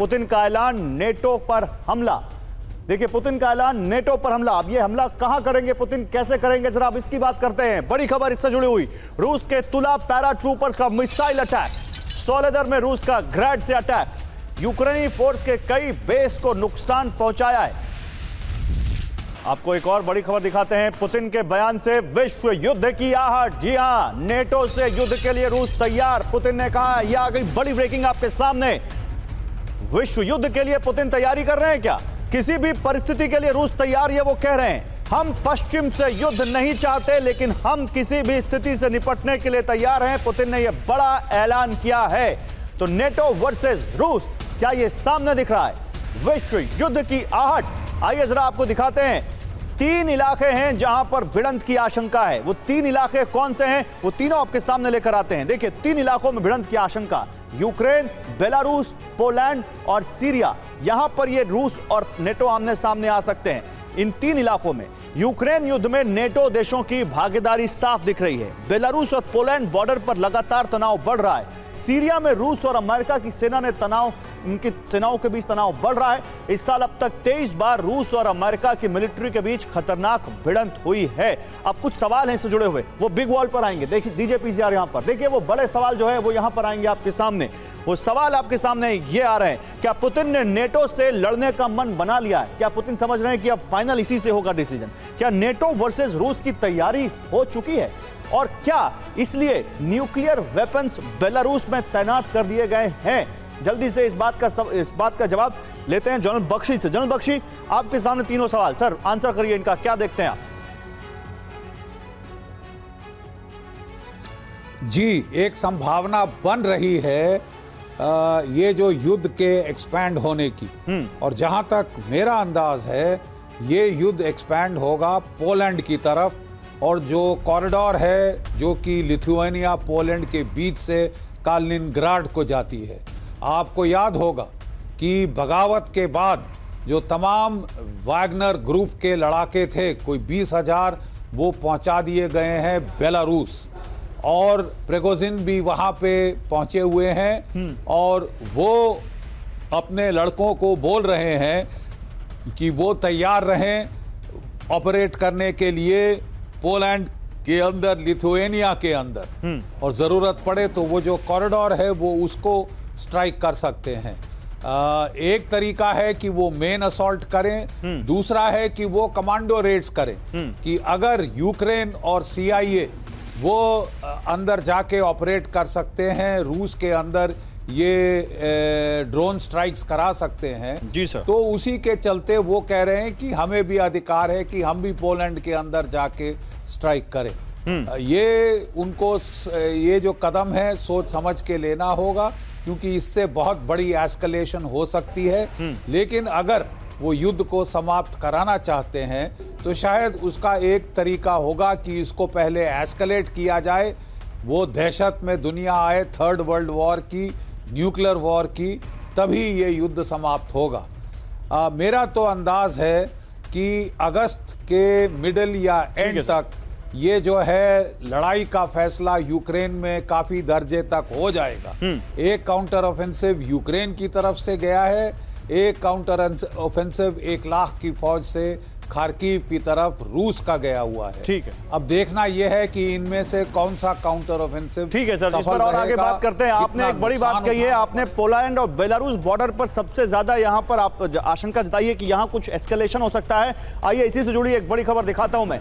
Putin का ऐलान NATO पर हमला। देखिए पुतिन का ऐलान नेटो पर हमला। अब ये हमला कहां करेंगे पुतिन, कैसे करेंगे, जरा अब इसकी बात करते हैं। बड़ी खबर इससे जुड़ी हुई, रूस के तुला पैराट्रूपर्स का मिसाइल अटैक, सोलेदर में रूस का ग्रैड से अटैक, यूक्रेनी फोर्स के कई बेस को नुकसान पहुंचाया है। आपको एक और बड़ी खबर दिखाते हैं, पुतिन के बयान से विश्व युद्ध की आहट। जी हां, नेटो से युद्ध के लिए रूस तैयार, पुतिन ने कहा। यह आ गई बड़ी ब्रेकिंग आपके सामने। विश्व युद्ध के लिए पुतिन तैयारी कर रहे हैं क्या? किसी भी परिस्थिति के लिए रूस तैयार, ये वो कह रहे हैं। हम पश्चिम से युद्ध नहीं चाहते, लेकिन हम किसी भी स्थिति से निपटने के लिए तैयार हैं, पुतिन ने यह बड़ा ऐलान किया है। तो नेटो वर्सेस रूस, क्या यह सामने दिख रहा है? विश्व युद्ध की आहट। आइए जरा आपको दिखाते हैं। 3 इलाके हैं जहां पर भिड़ंत की आशंका है। वो 3 इलाके कौन से हैं, वो तीनों आपके सामने लेकर आते हैं। देखिए 3 इलाकों में भिड़ंत की आशंका, यूक्रेन, बेलारूस, पोलैंड और सीरिया। यहां पर ये रूस और नेटो आमने सामने आ सकते हैं। इन 3 इलाकों में यूक्रेन युद्ध में नेटो देशों की भागीदारी साफ दिख रही है। बेलारूस और पोलैंड बॉर्डर पर लगातार तनाव बढ़ रहा है। सीरिया में रूस और अमेरिका की सेना ने उनकी सेनाओं के बीच तनाव बढ़ रहा है। इस साल अब तक 23 बार रूस और अमेरिका की मिलिट्री के बीच खतरनाक भिड़ंत हुई है। अब कुछ सवाल हैं इससे जुड़े हुए, वो बिग वॉल पर आएंगे। देखिए दीजिए पीसीआर यहां पर, देखिए वो बड़े सवाल जो है वो यहां पर आएंगे आपके सामने। वो सवाल आपके सामने ये आ रहे हैं, क्या पुतिन ने नेटो से लड़ने का मन बना लिया है? क्या पुतिन समझ रहे हैं कि अब फाइनल इसी से होगा डिसीजन? क्या नेटो वर्सेस रूस की तैयारी हो चुकी है? और क्या इसलिए न्यूक्लियर वेपन्स बेलारूस में तैनात कर दिए गए हैं? जल्दी से इस बात का जवाब लेते हैं जनरल बख्शी से। जनरल बख्शी, आपके सामने तीनों सवाल, सर आंसर करिए इनका, क्या देखते हैं आप? जी, एक संभावना बन रही है ये जो युद्ध के एक्सपैंड होने की, और जहां तक मेरा अंदाज है ये युद्ध एक्सपैंड होगा पोलैंड की तरफ, और जो कॉरिडोर है जो कि लिथुआनिया पोलैंड के बीच से कालिनिनग्राड को जाती है। आपको याद होगा कि बगावत के बाद जो तमाम वैगनर ग्रुप के लड़ाके थे, कोई 20,000 वो पहुंचा दिए गए हैं बेलारूस, और प्रिगोजिन भी वहां पे पहुंचे हुए हैं, और वो अपने लड़कों को बोल रहे हैं कि वो तैयार रहें ऑपरेट करने के लिए पोलैंड के अंदर, लिथुआनिया के अंदर, और जरूरत पड़े तो वो जो कॉरिडोर है वो उसको स्ट्राइक कर सकते हैं। एक तरीका है कि वो मेन असॉल्ट करें, दूसरा है कि वो कमांडो रेड्स करें, कि अगर यूक्रेन और सीआईए वो अंदर जाके ऑपरेट कर सकते हैं, रूस के अंदर ये ड्रोन स्ट्राइक्स करा सकते हैं जी सर, तो उसी के चलते वो कह रहे हैं कि हमें भी अधिकार है कि हम भी पोलैंड के अंदर जाके स्ट्राइक करें। ये उनको ये जो कदम है सोच समझ के लेना होगा, क्योंकि इससे बहुत बड़ी एस्केलेशन हो सकती है। लेकिन अगर वो युद्ध को समाप्त कराना चाहते हैं तो शायद उसका एक तरीका होगा कि इसको पहले एस्केलेट किया जाए, वो दहशत में दुनिया आए, 3rd वर्ल्ड वॉर की, न्यूक्लियर वॉर की, तभी ये युद्ध समाप्त होगा। मेरा तो अंदाज है कि अगस्त के मिडल या एंड तक ये जो है लड़ाई का फैसला यूक्रेन में काफी दर्जे तक हो जाएगा। एक काउंटर ऑफेंसिव यूक्रेन की तरफ से गया है, एक काउंटर ऑफेंसिव 1 लाख की फौज से खार्किव की तरफ रूस का गया हुआ है। ठीक है, अब देखना यह है कि इनमें से कौन सा काउंटर ऑफेंसिव। ठीक है सर, इस पर और आगे बात करते हैं। आपने एक बड़ी बात कही है, आपने पोलैंड और बेलारूस बॉर्डर पर सबसे ज्यादा यहां पर आप आशंका जताई है कि यहां कुछ एस्केलेशन हो सकता है। आइए इसी से जुड़ी एक बड़ी खबर दिखाता हूं मैं।